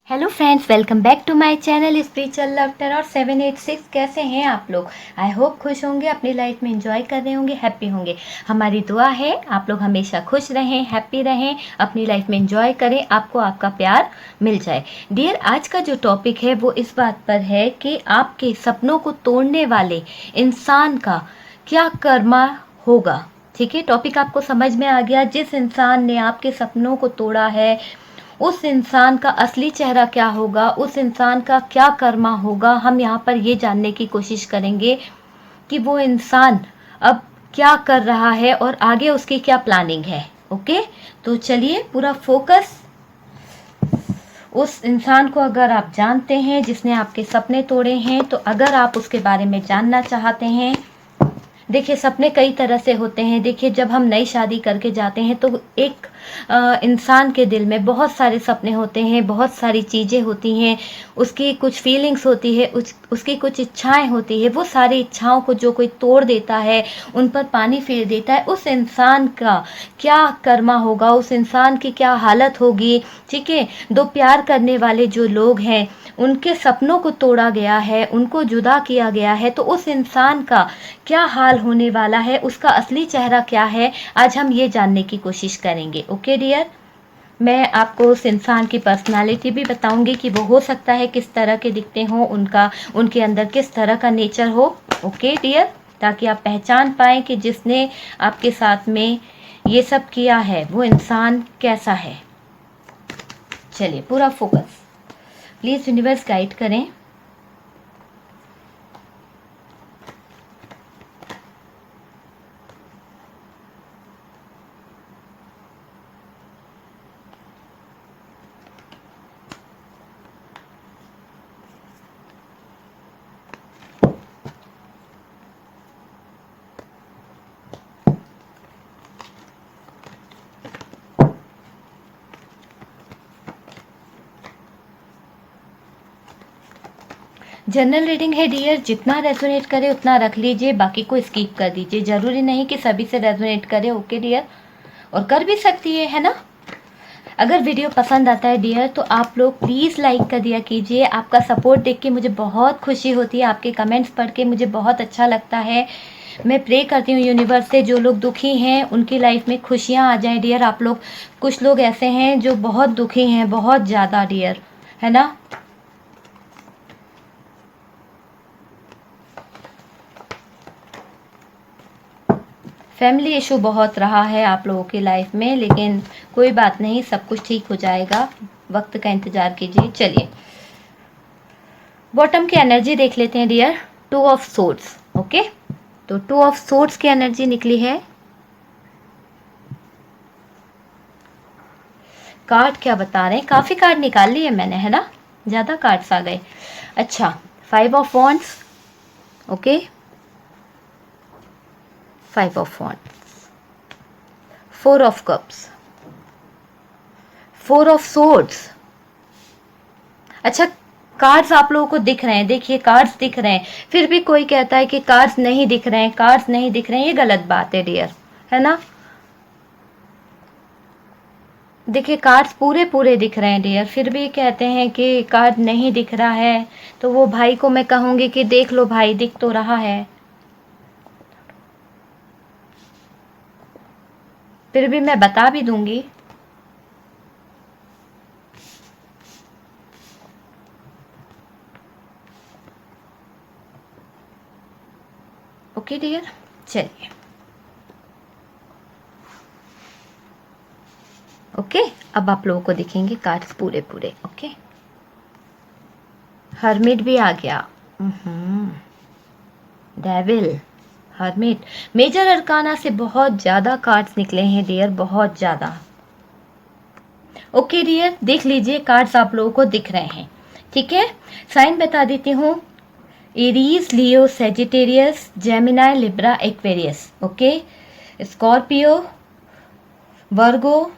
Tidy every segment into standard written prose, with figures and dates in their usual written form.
Hello friends, welcome back to my channel spiritual love terror 786। कैसे हैं आप लोग? आई होप खुश होंगे, अपनी लाइफ में एंजॉय कर रहे होंगे, हैप्पी होंगे। हमारी दुआ है आप लोग हमेशा खुश रहें, हैप्पी रहें, अपनी लाइफ में एंजॉय करें, आपको आपका प्यार मिल जाए। डियर, आज का जो टॉपिक है वो इस बात पर है कि आपके सपनों को तोड़ने वाले इंसान का क्या कर्मा होगा। ठीक है, टॉपिक आपको समझ में आ गया। जिस इंसान ने आपके सपनों को तोड़ा है उस इंसान का असली चेहरा क्या होगा, उस इंसान का क्या कर्मा होगा। हम यहाँ पर ये जानने की कोशिश करेंगे कि वो इंसान अब क्या कर रहा है और आगे उसकी क्या प्लानिंग है। ओके, तो चलिए पूरा फोकस उस इंसान को अगर आप जानते हैं जिसने आपके सपने तोड़े हैं, तो अगर आप उसके बारे में जानना चाहते हैं, देखिए सपने कई तरह से होते हैं। देखिए जब हम नई शादी करके जाते हैं तो एक इंसान के दिल में बहुत सारे सपने होते हैं, बहुत सारी चीज़ें होती हैं, उसकी कुछ फीलिंग्स होती है, उसकी कुछ इच्छाएं होती है। वो सारी इच्छाओं को जो कोई तोड़ देता है, उन पर पानी फेर देता है, उस इंसान का क्या कर्मा होगा, उस इंसान की क्या हालत होगी। ठीक है, दो प्यार करने वाले जो लोग हैं उनके सपनों को तोड़ा गया है, उनको जुदा किया गया है, तो उस इंसान का क्या हाल होने वाला है, उसका असली चेहरा क्या है, आज हम ये जानने की कोशिश करेंगे। ओके डियर, मैं आपको उस इंसान की पर्सनालिटी भी बताऊंगी कि वो हो सकता है किस तरह के दिखते हों, उनके अंदर किस तरह का नेचर हो। ओके डियर, ताकि आप पहचान पाएं कि जिसने आपके साथ में ये सब किया है वो इंसान कैसा है। चलिए पूरा फोकस, प्लीज़ यूनिवर्स गाइड करें। जनरल रीडिंग है डियर, जितना रेजोनेट करे उतना रख लीजिए, बाकी को स्किप कर दीजिए। जरूरी नहीं कि सभी से रेजोनेट करे। ओके डियर, और कर भी सकती है ना। अगर वीडियो पसंद आता है डियर तो आप लोग प्लीज़ लाइक कर दिया कीजिए। आपका सपोर्ट देख के मुझे बहुत खुशी होती है, आपके कमेंट्स पढ़ के मुझे बहुत अच्छा लगता है। मैं प्रे करती हूँ यूनिवर्स से, जो लोग दुखी हैं उनकी लाइफ में खुशियाँ आ जाएं डियर। आप लोग, कुछ लोग ऐसे हैं जो बहुत दुखी हैं, बहुत ज़्यादा डियर, है ना। फैमिली इशू बहुत रहा है आप लोगों की लाइफ में, लेकिन कोई बात नहीं, सब कुछ ठीक हो जाएगा, वक्त का इंतजार कीजिए। चलिए बॉटम की एनर्जी देख लेते हैं डियर। 2 of swords. ओके, तो 2 ऑफ सोर्ड्स की एनर्जी निकली है। कार्ड क्या बता रहे हैं? काफ़ी कार्ड निकाल लिए मैंने, है ना, ज़्यादा कार्ड्स आ गए। अच्छा, 5 of wands. Okay, 5 of wands, 4 of cups, 4 of swords. अच्छा, कार्ड्स आप लोगों को दिख रहे हैं, देखिए कार्ड्स दिख रहे हैं, फिर भी कोई कहता है कि कार्ड्स नहीं दिख रहे हैं, कार्ड्स नहीं दिख रहे हैं। ये गलत बात है डियर, है ना। देखिए कार्ड्स पूरे पूरे दिख रहे हैं डियर, फिर भी कहते हैं कि कार्ड नहीं दिख रहा है। तो वो भाई को मैं कहूँगी कि देख लो भाई, दिख तो रहा है, फिर भी मैं बता भी दूंगी। ओके डियर, चलिए ओके, अब आप लोगों को दिखेंगे कार्ड्स पूरे पूरे। ओके, हर्मिट भी आ गया, डेविल, हर्मिट। मेजर अरकाना से बहुत ज़्यादा कार्ड्स निकले हैं डियर, बहुत ज़्यादा। ओके डियर, देख लीजिए कार्ड्स आप लोगों को दिख रहे हैं। ठीक है, साइन बता देती हूँ। Aries, Leo, Sagittarius, Gemini, Libra, Aquarius. Okay, Scorpio, Virgo,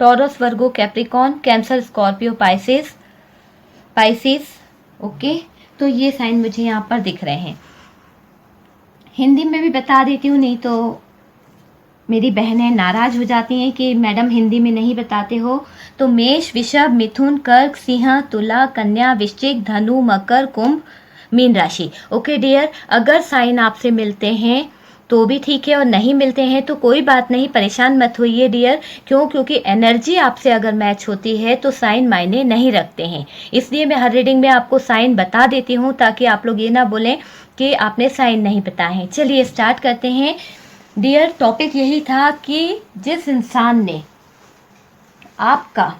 Taurus, Virgo, Capricorn, Cancer, Scorpio, Pisces. Okay, तो ये साइन मुझे यहाँ पर दिख रहे हैं। हिंदी में भी बता देती हूँ, नहीं तो मेरी बहनें नाराज हो जाती हैं कि मैडम हिंदी में नहीं बताते हो। तो मेष, वृषभ, मिथुन, कर्क, सिंह, तुला, कन्या, वृश्चिक, धनु, मकर, कुंभ, मीन राशि। ओके डियर, अगर साइन आपसे मिलते हैं तो भी ठीक है और नहीं मिलते हैं तो कोई बात नहीं, परेशान मत होइए डियर। क्योंकि एनर्जी आपसे अगर मैच होती है तो साइन मायने नहीं रखते हैं। इसलिए मैं हर रीडिंग में आपको साइन बता देती हूँ ताकि आप लोग ये ना बोलें कि आपने साइन नहीं बताए हैं। चलिए स्टार्ट करते हैं डियर। टॉपिक यही था कि जिस इंसान ने आपका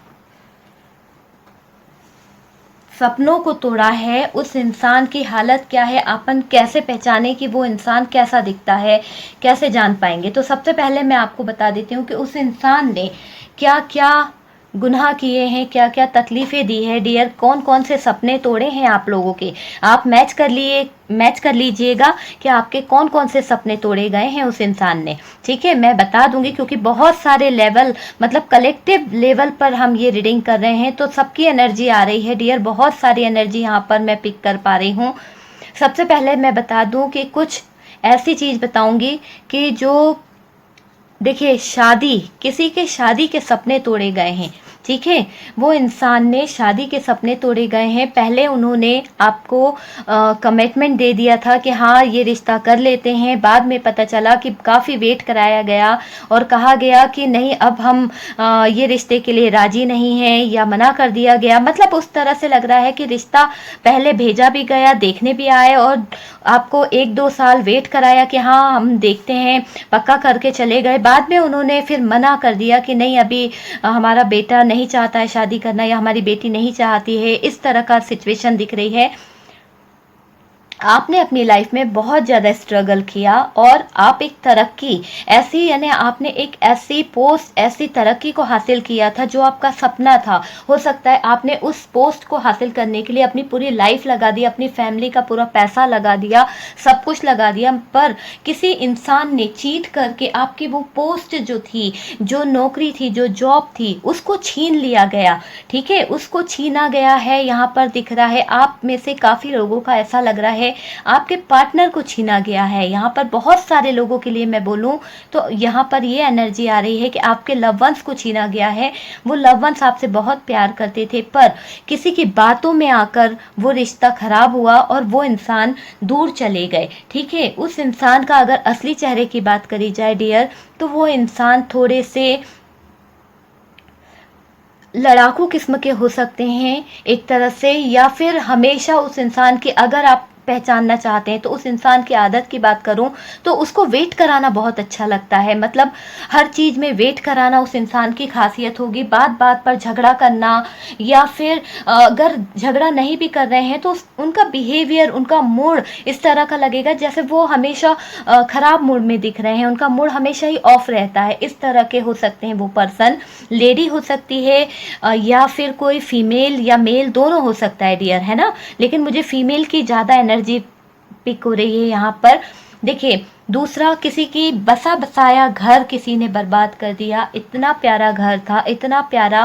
सपनों को तोड़ा है उस इंसान की हालत क्या है, अपन कैसे पहचाने कि वो इंसान कैसा दिखता है, कैसे जान पाएंगे। तो सबसे पहले मैं आपको बता देती हूँ कि उस इंसान ने क्या क्या गुनाह किए हैं, क्या क्या तकलीफ़ें दी है डियर, कौन कौन से सपने तोड़े हैं आप लोगों के। आप मैच कर लीजिएगा कि आपके कौन कौन से सपने तोड़े गए हैं उस इंसान ने। ठीक है, मैं बता दूंगी क्योंकि बहुत सारे लेवल मतलब कलेक्टिव लेवल पर हम ये रीडिंग कर रहे हैं तो सबकी एनर्जी आ रही है डियर, बहुत सारी एनर्जी यहाँ पर मैं पिक कर पा रही हूँ। सबसे पहले मैं बता दूं कि कुछ ऐसी चीज़ बताऊंगी कि जो देखिए किसी के शादी के सपने तोड़े गए हैं। ठीक है, वो इंसान ने शादी के सपने तोड़े गए हैं। पहले उन्होंने आपको कमिटमेंट दे दिया था कि हाँ ये रिश्ता कर लेते हैं, बाद में पता चला कि काफ़ी वेट कराया गया और कहा गया कि नहीं अब हम ये रिश्ते के लिए राजी नहीं हैं या मना कर दिया गया। मतलब उस तरह से लग रहा है कि रिश्ता पहले भेजा भी गया, देखने भी आए और आपको 1-2 साल वेट कराया कि हाँ हम देखते हैं, पक्का करके चले गए। बाद में उन्होंने फिर मना कर दिया कि नहीं अभी हमारा बेटा नहीं चाहता है शादी करना या हमारी बेटी नहीं चाहती है। इस तरह का सिचुएशन दिख रही है। आपने अपनी लाइफ में बहुत ज़्यादा स्ट्रगल किया और आप एक तरक्की ऐसी यानी आपने एक ऐसी पोस्ट ऐसी तरक्की को हासिल किया था जो आपका सपना था। हो सकता है आपने उस पोस्ट को हासिल करने के लिए अपनी पूरी लाइफ लगा दी, अपनी फैमिली का पूरा पैसा लगा दिया, सब कुछ लगा दिया, पर किसी इंसान ने चीट करके आपकी वो पोस्ट जो थी, जो नौकरी थी, जो जॉब थी, उसको छीन लिया गया। ठीक है, उसको छीना गया है। यहाँ पर दिख रहा है आप में से काफ़ी लोगों का ऐसा लग रहा है आपके पार्टनर को छीना गया है। यहाँ पर बहुत सारे लोगों के लिए मैं बोलूँ तो यहाँ पर ये एनर्जी आ रही है कि आपके लव वंस को छीना गया है। वो लव वंस आपसे बहुत प्यार करते थे पर किसी की बातों में आकर वो रिश्ता खराब हुआ और वो इंसान दूर चले गए। ठीक है, उस इंसान का अगर असली चेहरे की बात करी जाए डियर तो वो इंसान थोड़े से लड़ाकू किस्म के हो सकते हैं एक तरह से, या फिर हमेशा उस इंसान की अगर आप पहचानना चाहते हैं तो उस इंसान की आदत की बात करूं तो उसको वेट कराना बहुत अच्छा लगता है। मतलब हर चीज़ में वेट कराना उस इंसान की खासियत होगी। बात बात पर झगड़ा करना या फिर अगर झगड़ा नहीं भी कर रहे हैं तो उनका बिहेवियर, उनका मूड इस तरह का लगेगा जैसे वो हमेशा ख़राब मूड में दिख रहे हैं, उनका मूड हमेशा ही ऑफ रहता है। इस तरह के हो सकते हैं वो पर्सन। लेडी हो सकती है या फिर कोई फीमेल या मेल दोनों हो सकता है डियर, है ना। लेकिन मुझे फीमेल की ज़्यादा एनर्जी पिक हो रही है यहाँ पर। देखिए, दूसरा, किसी की बसा बसाया घर किसी ने बर्बाद कर दिया। इतना प्यारा घर था, इतना प्यारा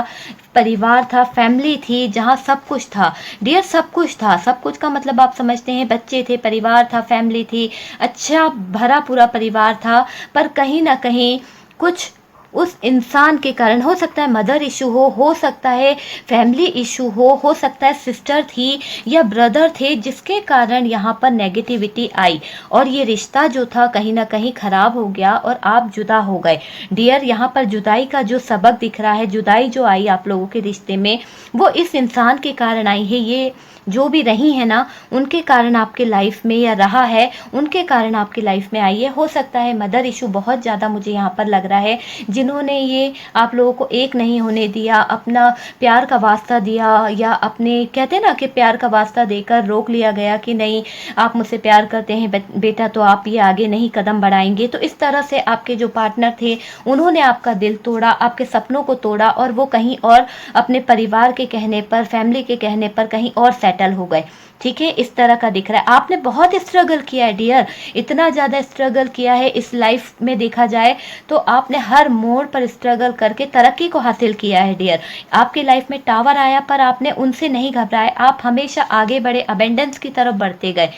परिवार था, फैमिली थी जहाँ सब कुछ था डियर, सब कुछ था। सब कुछ का मतलब आप समझते हैं, बच्चे थे, परिवार था, फैमिली थी, अच्छा भरा पूरा परिवार था। पर कहीं ना कहीं कुछ उस इंसान के कारण, हो सकता है मदर इशू हो सकता है फैमिली इशू हो सकता है सिस्टर थी या ब्रदर थे जिसके कारण यहाँ पर नेगेटिविटी आई और ये रिश्ता जो था कहीं ना कहीं ख़राब हो गया और आप जुदा हो गए डियर। यहाँ पर जुदाई का जो सबक दिख रहा है, जुदाई जो आई आप लोगों के रिश्ते में वो इस इंसान के कारण आई है। ये जो भी रही है ना उनके कारण आपके लाइफ में या रहा है उनके कारण आपकी लाइफ में आई है। हो सकता है मदर इशू बहुत ज़्यादा मुझे यहाँ पर लग रहा है, जिन्होंने ये आप लोगों को एक नहीं होने दिया, अपना प्यार का वास्ता दिया या अपने कहते हैं ना कि प्यार का वास्ता देकर रोक लिया गया कि नहीं आप मुझसे प्यार करते हैं बेटा तो आप ये आगे नहीं कदम बढ़ाएंगे। तो इस तरह से आपके जो पार्टनर थे उन्होंने आपका दिल तोड़ा, आपके सपनों को तोड़ा और वो कहीं और अपने परिवार के कहने पर, फैमिली के कहने पर कहीं और सेटल हो गए। ठीक है, इस तरह का दिख रहा है। आपने बहुत स्ट्रगल किया है डियर, इतना ज़्यादा स्ट्रगल किया है इस लाइफ में देखा जाए तो आपने हर मोड़ पर स्ट्रगल करके तरक्की को हासिल किया है डियर। आपकी लाइफ में टावर आया पर आपने उनसे नहीं घबराए, आप हमेशा आगे बढ़े, अबेंडेंस की तरफ बढ़ते गए।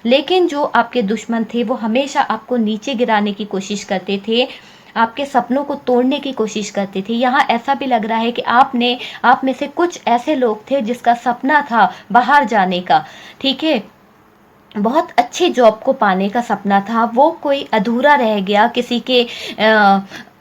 लेकिन जो आपके दुश्मन थे वो हमेशा आपको नीचे गिराने की कोशिश करते थे। आपके सपनों को तोड़ने की कोशिश करती थी। यहाँ ऐसा भी लग रहा है कि आप में से कुछ ऐसे लोग थे जिसका सपना था बाहर जाने का, ठीक है, बहुत अच्छी जॉब को पाने का सपना था, वो कोई अधूरा रह गया किसी के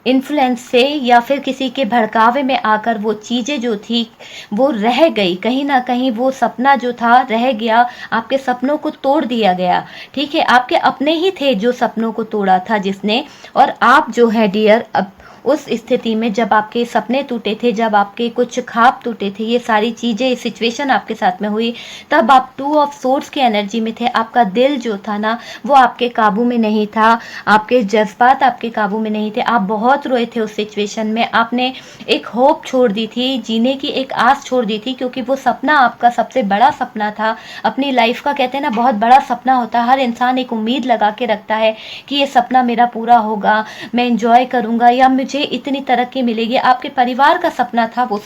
इन्फ्लुएंस से या फिर किसी के भड़कावे में आकर वो चीज़ें जो थी वो रह गई, कहीं ना कहीं वो सपना जो था रह गया, आपके सपनों को तोड़ दिया गया, ठीक है। आपके अपने ही थे जो सपनों को तोड़ा था जिसने, और आप जो है डियर अब उस स्थिति में जब आपके सपने टूटे थे, जब आपके कुछ ख्वाब टूटे थे, ये सारी चीज़ें सिचुएशन आपके साथ में हुई, तब आप 2 ऑफ सोर्ड्स की एनर्जी में थे। आपका दिल जो था ना वो आपके काबू में नहीं था, आपके जज्बात आपके काबू में नहीं थे, आप बहुत रोए थे उस सिचुएशन में। आपने एक होप छोड़ दी थी, जीने की एक आस छोड़ दी थी, क्योंकि वो सपना आपका सबसे बड़ा सपना था अपनी लाइफ का। कहते हैं ना, बहुत बड़ा सपना होता है, हर इंसान एक उम्मीद लगा के रखता है कि ये सपना मेरा पूरा होगा, मैं इंजॉय करूँगा या मुझे इतनी तरक्की मिलेगी। आपके परिवार का सपना था वो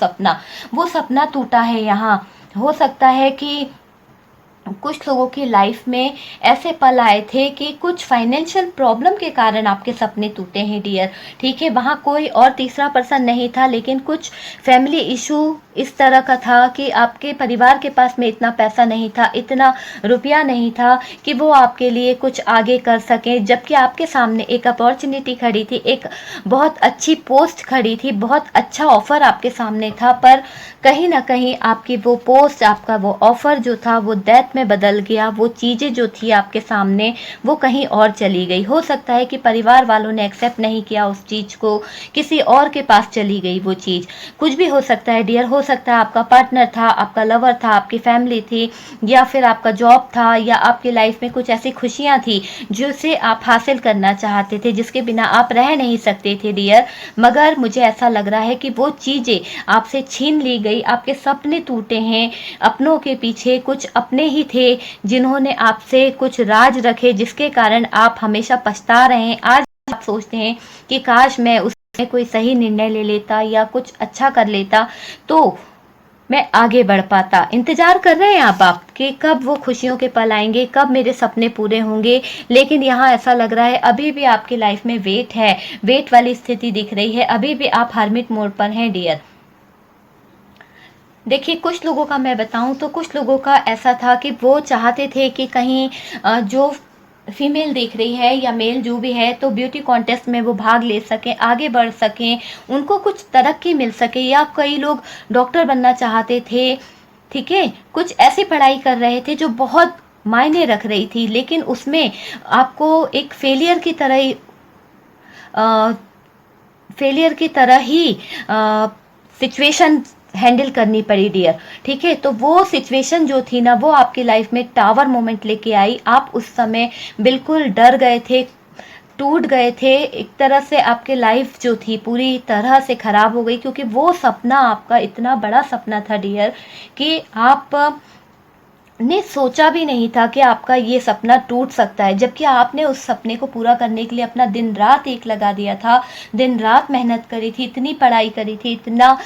सपना टूटा है। यहाँ हो सकता है कि कुछ लोगों की लाइफ में ऐसे पल आए थे कि कुछ फाइनेंशियल प्रॉब्लम के कारण आपके सपने टूटे हैं डियर, ठीक है। वहाँ कोई और तीसरा पर्सन नहीं था, लेकिन कुछ फैमिली इशू इस तरह का था कि आपके परिवार के पास में इतना पैसा नहीं था, इतना रुपया नहीं था कि वो आपके लिए कुछ आगे कर सकें, जबकि आपके सामने एक अपॉर्चुनिटी खड़ी थी, एक बहुत अच्छी पोस्ट खड़ी थी, बहुत अच्छा ऑफर आपके सामने था, पर कहीं ना कहीं आपकी वो पोस्ट, आपका वो ऑफर जो था वो डेथ में बदल गया। वो चीज़ें जो थी आपके सामने वो कहीं और चली गई। हो सकता है कि परिवार वालों ने एक्सेप्ट नहीं किया उस चीज़ को, किसी और के पास चली गई वो चीज़, कुछ भी हो सकता है डियर। हो सकता है आपका पार्टनर था, आपका लवर था, आपकी फैमिली थी, या फिर आपका जॉब था, या आपकी लाइफ में कुछ ऐसी खुशियाँ थी जिसे आप हासिल करना चाहते थे, जिसके बिना आप रह नहीं सकते थे डियर। मगर मुझे ऐसा लग रहा है कि वो चीज़ें आपसे छीन ली गई, आपके सपने टूटे हैं। अपनों के पीछे कुछ अपने ही थे जिन्होंने आपसे कुछ राज रखे, जिसके कारण आप हमेशा पछता रहे हैं। आज आप सोचते हैं कि काश मैं उसमें कोई सही निर्णय ले लेता या कुछ अच्छा कर लेता तो मैं आगे बढ़ पाता। इंतजार कर रहे हैं आप कि कब वो खुशियों के पल आएंगे, कब मेरे सपने पूरे होंगे, लेकिन यहाँ ऐसा लग रहा है अभी भी आपकी लाइफ में वेट है, वेट वाली स्थिति दिख रही है, अभी भी आप हर्मिट मोड पर हैं डियर। देखिए, कुछ लोगों का मैं बताऊं तो कुछ लोगों का ऐसा था कि वो चाहते थे कि कहीं जो फीमेल देख रही है या मेल जो भी है, तो ब्यूटी कॉन्टेस्ट में वो भाग ले सकें, आगे बढ़ सकें, उनको कुछ तरक्की मिल सके। या कई लोग डॉक्टर बनना चाहते थे, ठीक है, कुछ ऐसी पढ़ाई कर रहे थे जो बहुत मायने रख रही थी, लेकिन उसमें आपको एक फेलियर की तरह ही सिचुएशन हैंडल करनी पड़ी डियर, ठीक है। तो वो सिचुएशन जो थी ना वो आपकी लाइफ में टावर मोमेंट लेके आई। आप उस समय बिल्कुल डर गए थे, टूट गए थे, एक तरह से आपके लाइफ जो थी पूरी तरह से ख़राब हो गई, क्योंकि वो सपना आपका इतना बड़ा सपना था डियर कि आप ने सोचा भी नहीं था कि आपका ये सपना टूट सकता है, जबकि आपने उस सपने को पूरा करने के लिए अपना दिन रात एक लगा दिया था, दिन रात मेहनत करी थी, इतनी पढ़ाई करी थी, इतना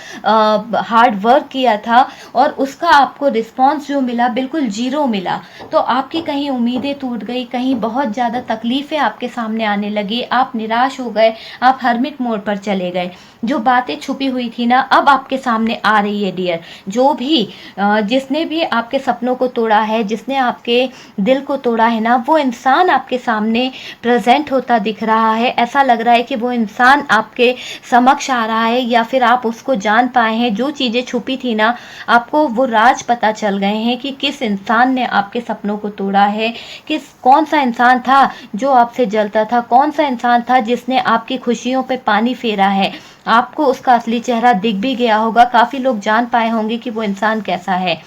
हार्ड वर्क किया था, और उसका आपको रिस्पांस जो मिला बिल्कुल जीरो मिला। तो आपकी कहीं उम्मीदें टूट गई, कहीं बहुत ज़्यादा तकलीफ़ें आपके सामने आने लगी, आप निराश हो गए, आप हर्मिट मोड पर चले गए। जो बातें छुपी हुई थी ना अब आपके सामने आ रही है डियर। जो भी जिसने भी आपके सपनों को तोड़ा है, जिसने आपके दिल को तोड़ा है ना, वो इंसान आपके सामने प्रेजेंट होता दिख रहा है। ऐसा लग रहा है कि वो इंसान आपके समक्ष आ रहा है, या फिर आप उसको जान पाए हैं। जो चीज़ें छुपी थी ना, आपको वो राज पता चल गए हैं कि किस इंसान ने आपके सपनों को तोड़ा है, कौन सा इंसान था जो आपसे जलता था, कौन सा इंसान था जिसने आपकी खुशियों पे पानी फेरा है। आपको उसका असली चेहरा दिख भी गया होगा, काफ़ी लोग जान पाए होंगे कि वो इंसान कैसा है।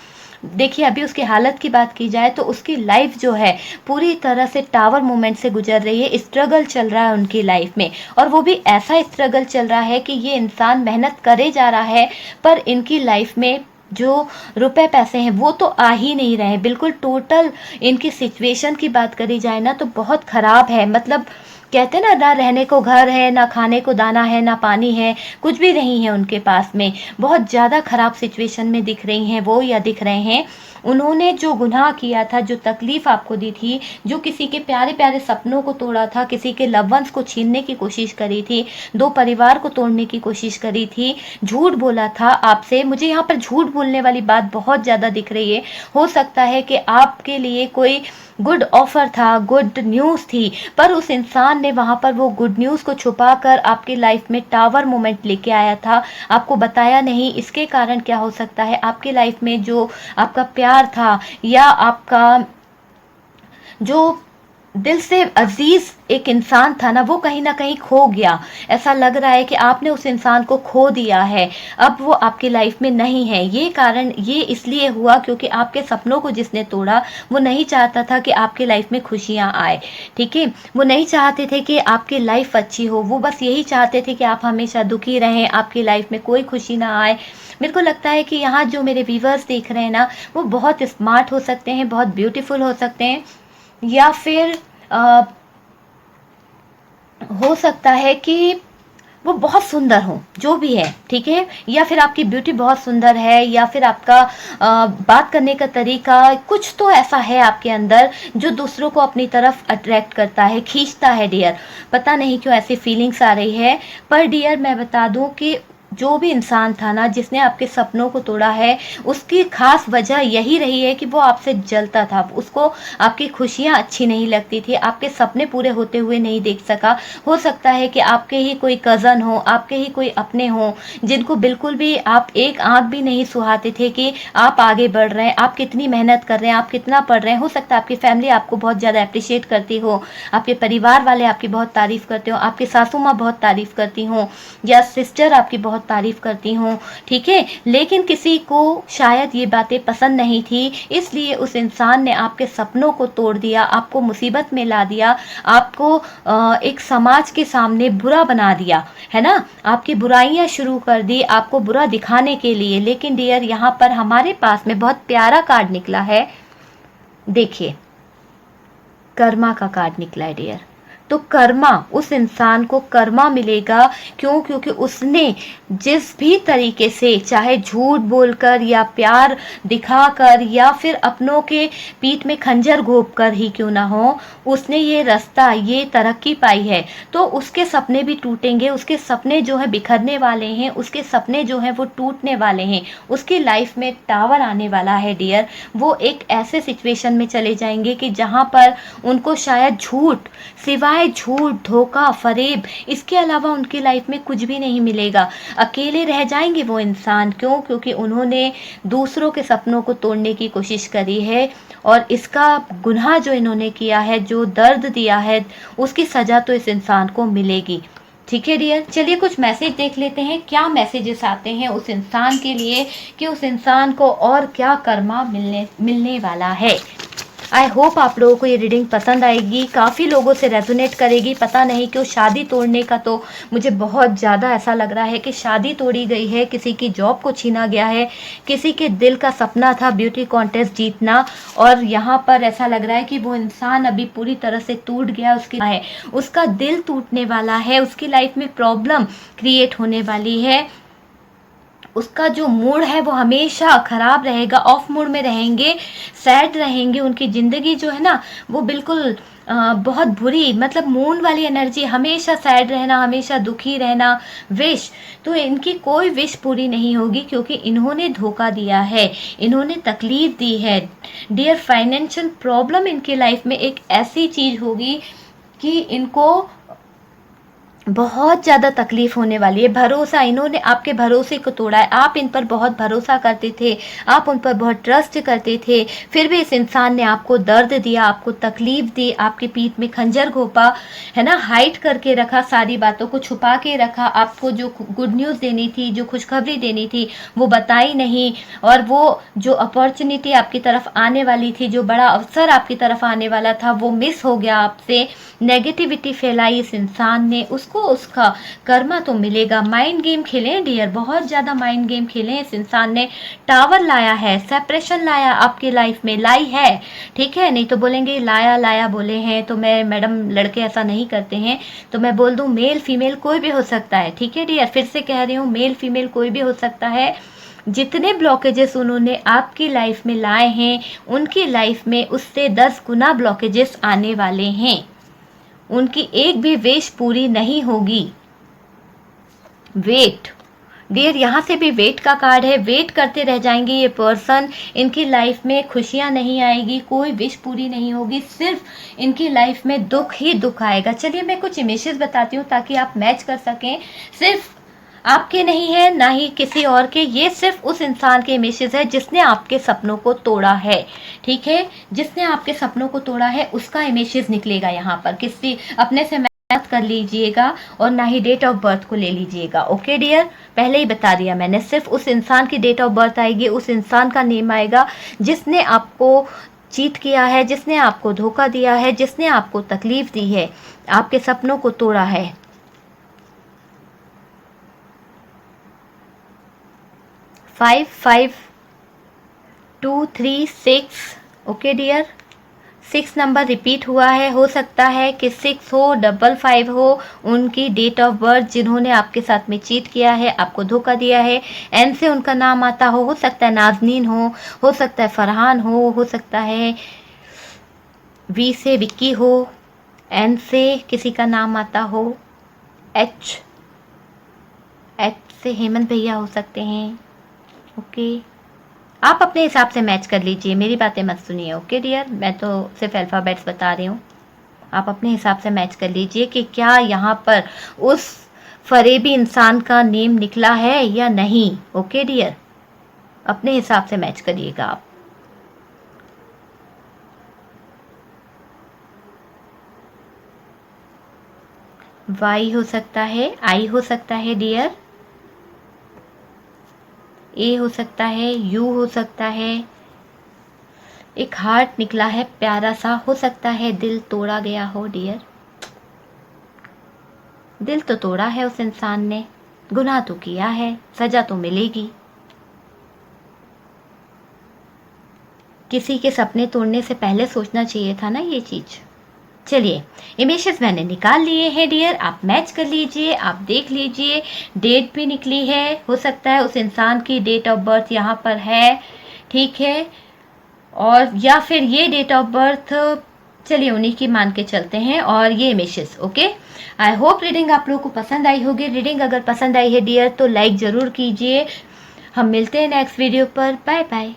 देखिए, अभी उसकी हालत की बात की जाए तो उसकी लाइफ जो है पूरी तरह से टावर मोमेंट से गुजर रही है, स्ट्रगल चल रहा है उनकी लाइफ में, और वो भी ऐसा स्ट्रगल चल रहा है कि ये इंसान मेहनत करे जा रहा है, पर इनकी लाइफ में जो रुपए पैसे हैं वो तो आ ही नहीं रहे। बिल्कुल टोटल इनकी सिचुएशन की बात करी जाए ना तो बहुत ख़राब है, मतलब कहते हैं ना रहने को घर है, ना खाने को दाना है, ना पानी है, कुछ भी नहीं है उनके पास में। बहुत ज़्यादा ख़राब सिचुएशन में दिख रही हैं वो या दिख रहे हैं। उन्होंने जो गुनाह किया था, जो तकलीफ़ आपको दी थी, जो किसी के प्यारे-प्यारे सपनों को तोड़ा था, किसी के लव्ड वन्स को छीनने की कोशिश करी थी, 2 परिवार को तोड़ने की कोशिश करी थी, झूठ बोला था आपसे। मुझे यहाँ पर झूठ बोलने वाली बात बहुत ज़्यादा दिख रही है। हो सकता है कि आपके लिए कोई गुड ऑफर था, गुड न्यूज़ थी, पर उस इंसान ने वहाँ पर वो गुड न्यूज़ को छुपाकर आपकी लाइफ में टावर मोमेंट लेके आया था, आपको बताया नहीं। इसके कारण क्या हो सकता है, आपकी लाइफ में जो आपका प्यार था या आपका जो दिल से अजीज एक इंसान था ना, वो कहीं ना कहीं खो गया। ऐसा लग रहा है कि आपने उस इंसान को खो दिया है, अब वो आपकी लाइफ में नहीं है। ये इसलिए हुआ क्योंकि आपके सपनों को जिसने तोड़ा, वो नहीं चाहता था कि आपकी लाइफ में खुशियां आए। ठीक है, वो नहीं चाहते थे कि आपकी लाइफ अच्छी हो, वो बस यही चाहते थे कि आप हमेशा दुखी रहें, आपकी लाइफ में कोई खुशी ना आए। मेरे को लगता है कि यहाँ जो मेरे व्यूवर्स देख रहे हैं ना, वो बहुत स्मार्ट हो सकते हैं, बहुत ब्यूटीफुल हो सकते हैं, या फिर हो सकता है कि वो बहुत सुंदर हो, जो भी है। ठीक है, या फिर आपकी ब्यूटी बहुत सुंदर है, या फिर आपका बात करने का तरीका, कुछ तो ऐसा है आपके अंदर जो दूसरों को अपनी तरफ अट्रैक्ट करता है, खींचता है डियर। पता नहीं क्यों ऐसी फीलिंग्स आ रही है। पर डियर मैं बता दूं कि जो भी इंसान था ना, जिसने आपके सपनों को तोड़ा है, उसकी खास वजह यही रही है कि वो आपसे जलता था। उसको आपकी खुशियां अच्छी नहीं लगती थी, आपके सपने पूरे होते हुए नहीं देख सका। हो सकता है कि आपके ही कोई कज़न हो, आपके ही कोई अपने हो, जिनको बिल्कुल भी आप एक आंख भी नहीं सुहाते थे कि आप आगे बढ़ रहे हैं, आप कितनी मेहनत कर रहे हैं, आप कितना पढ़ रहे हैं। हो सकता है आपकी फैमिली आपको बहुत ज़्यादा अप्रिशिएट करती हो, आपके परिवार वाले आपकी बहुत तारीफ़ करते हो, आपकी सासू माँ बहुत तारीफ़ करती हों, या सिस्टर आपकी बहुत तारीफ करती हूँ। ठीक है, लेकिन किसी को शायद ये बातें पसंद नहीं थी, इसलिए उस इंसान ने आपके सपनों को तोड़ दिया, आपको मुसीबत में ला दिया, आपको एक समाज के सामने बुरा बना दिया, है ना। आपकी बुराइयां शुरू कर दी, आपको बुरा दिखाने के लिए। लेकिन डियर, यहाँ पर हमारे पास में बहुत प्यारा कार्ड निकला है। देखिए, कर्मा का कार्ड निकला है डियर। तो कर्मा, उस इंसान को कर्मा मिलेगा। क्यों? क्योंकि उसने जिस भी तरीके से, चाहे झूठ बोलकर या प्यार दिखाकर या फिर अपनों के पीठ में खंजर घोंप कर ही क्यों ना हो, उसने ये रास्ता, ये तरक्की पाई है। तो उसके सपने भी टूटेंगे, उसके सपने जो है बिखरने वाले हैं, उसके सपने जो हैं वो टूटने वाले हैं। उसकी लाइफ में टावर आने वाला है डियर। वो एक ऐसे सिचुएशन में चले जाएंगे कि जहाँ पर उनको शायद झूठ, सिवाय झूठ, धोखा, फरेब, इसके अलावा उनकी लाइफ में कुछ भी नहीं मिलेगा। अकेले रह जाएंगे वो इंसान। क्यों? क्योंकि उन्होंने दूसरों के सपनों को तोड़ने की कोशिश करी है, और इसका गुनाह जो इन्होंने किया है, जो दर्द दिया है, उसकी सजा तो इस इंसान को मिलेगी। ठीक है डियर, चलिए कुछ मैसेज देख लेते हैं, क्या मैसेजेस आते हैं उस इंसान के लिए, कि उस इंसान को और क्या कर्मा मिलने वाला है। आई होप आप लोगों को ये रीडिंग पसंद आएगी, काफ़ी लोगों से रेजोनेट करेगी। पता नहीं क्यों शादी तोड़ने का तो मुझे बहुत ज़्यादा ऐसा लग रहा है कि शादी तोड़ी गई है, किसी की जॉब को छीना गया है, किसी के दिल का सपना था ब्यूटी कॉन्टेस्ट जीतना, और यहाँ पर ऐसा लग रहा है कि वो इंसान अभी पूरी तरह से टूट गया, उसका दिल टूटने वाला है, उसकी लाइफ में प्रॉब्लम क्रिएट होने वाली है। उसका जो मूड है वो हमेशा ख़राब रहेगा, ऑफ मूड में रहेंगे, सैड रहेंगे। उनकी ज़िंदगी जो है ना, वो बिल्कुल बहुत बुरी, मतलब मून वाली एनर्जी, हमेशा सैड रहना, हमेशा दुखी रहना। विश तो इनकी कोई विश पूरी नहीं होगी, क्योंकि इन्होंने धोखा दिया है, इन्होंने तकलीफ़ दी है डियर। फाइनेंशियल प्रॉब्लम इनकी लाइफ में एक ऐसी चीज़ होगी कि इनको बहुत ज़्यादा तकलीफ होने वाली है। भरोसा, इन्होंने आपके भरोसे को तोड़ा है। आप इन पर बहुत भरोसा करते थे, आप उन पर बहुत ट्रस्ट करते थे, फिर भी इस इंसान ने आपको दर्द दिया, आपको तकलीफ दी, आपके पीठ में खंजर घोंपा, है ना, हाइड करके रखा, सारी बातों को छुपा के रखा। आपको जो गुड न्यूज़ देनी थी, जो खुशखबरी देनी थी, वो बताई नहीं, और वो जो अपॉर्चुनिटी आपकी तरफ आने वाली थी, जो बड़ा अवसर आपकी तरफ आने वाला था, वो मिस हो गया आपसे। नेगेटिविटी फैलाई इस इंसान ने, उसको आपको उसका कर्मा तो मिलेगा। माइंड गेम खेलें डियर, बहुत ज़्यादा माइंड गेम खेलें। इस इंसान ने टावर लाया है, सेपरेशन लाया आपकी लाइफ में, लाई है, ठीक है। नहीं तो बोलेंगे लाया लाया बोले हैं, तो मैं मैडम लड़के ऐसा नहीं करते हैं, तो मैं बोल दूं मेल फीमेल कोई भी हो सकता है, ठीक है डियर। फिर से कह रही हूँ, मेल फीमेल कोई भी हो सकता है। जितने ब्लॉकेजेस उन्होंने आपकी लाइफ में लाए हैं, उनकी लाइफ में उससे 10 गुना ब्लॉकेजेस आने वाले हैं। उनकी एक भी विश पूरी नहीं होगी। वेट डियर, यहाँ से भी वेट का कार्ड है। वेट करते रह जाएंगे ये पर्सन। इनकी लाइफ में खुशियाँ नहीं आएगी, कोई विश पूरी नहीं होगी, सिर्फ इनकी लाइफ में दुख ही दुख आएगा। चलिए मैं कुछ इमेजेस बताती हूँ ताकि आप मैच कर सकें। सिर्फ आपके नहीं है, ना ही किसी और के, ये सिर्फ उस इंसान के इमेजेस है जिसने आपके सपनों को तोड़ा है, ठीक है। जिसने आपके सपनों को तोड़ा है उसका इमेजेस निकलेगा यहाँ पर। किसी अपने से मैच कर लीजिएगा और ना ही डेट ऑफ बर्थ को ले लीजिएगा, ओके डियर। पहले ही बता दिया मैंने, सिर्फ उस इंसान की डेट ऑफ बर्थ आएगी, उस इंसान का नेम आएगा जिसने आपको चीट किया है, जिसने आपको धोखा दिया है, जिसने आपको तकलीफ दी है, आपके सपनों को तोड़ा है। 5 5 2 3 6, ओके डियर। 6 नंबर रिपीट हुआ है। हो सकता है कि 6 हो, 55 हो, उनकी डेट ऑफ बर्थ, जिन्होंने आपके साथ में चीट किया है, आपको धोखा दिया है। एन से उनका नाम आता हो सकता है नाजनीन हो सकता है फरहान हो सकता है वी से विक्की हो, एन से किसी का नाम आता हो, एच से हेमंत भैया हो सकते हैं, ओके। आप अपने हिसाब से मैच कर लीजिए, मेरी बातें मत सुनिए, ओके डियर। मैं तो सिर्फ अल्फ़ाबेट्स बता रही हूँ, आप अपने हिसाब से मैच कर लीजिए कि क्या यहाँ पर उस फरेबी इंसान का नेम निकला है या नहीं, ओके डियर। अपने हिसाब से मैच करिएगा आप। वाई हो सकता है, आई हो सकता है डियर, ए हो सकता है, यू हो सकता है, एक हार्ट निकला है प्यारा सा, हो सकता है दिल तोड़ा गया हो डियर। दिल तो तोड़ा है उस इंसान ने, गुनाह तो किया है, सजा तो मिलेगी। किसी के सपने तोड़ने से पहले सोचना चाहिए था ना ये चीज। चलिए इमेजेस मैंने निकाल लिए हैं डियर, आप मैच कर लीजिए, आप देख लीजिए। डेट भी निकली है, हो सकता है उस इंसान की डेट ऑफ बर्थ यहाँ पर है, ठीक है। और या फिर ये डेट ऑफ बर्थ, चलिए उन्हीं की मान के चलते हैं, और ये images, okay. I hope reading आप लोगों को पसंद आई होगी। रीडिंग अगर पसंद आई है डियर तो लाइक ज़रूर कीजिए। हम मिलते हैं नेक्स्ट वीडियो पर। Bye bye.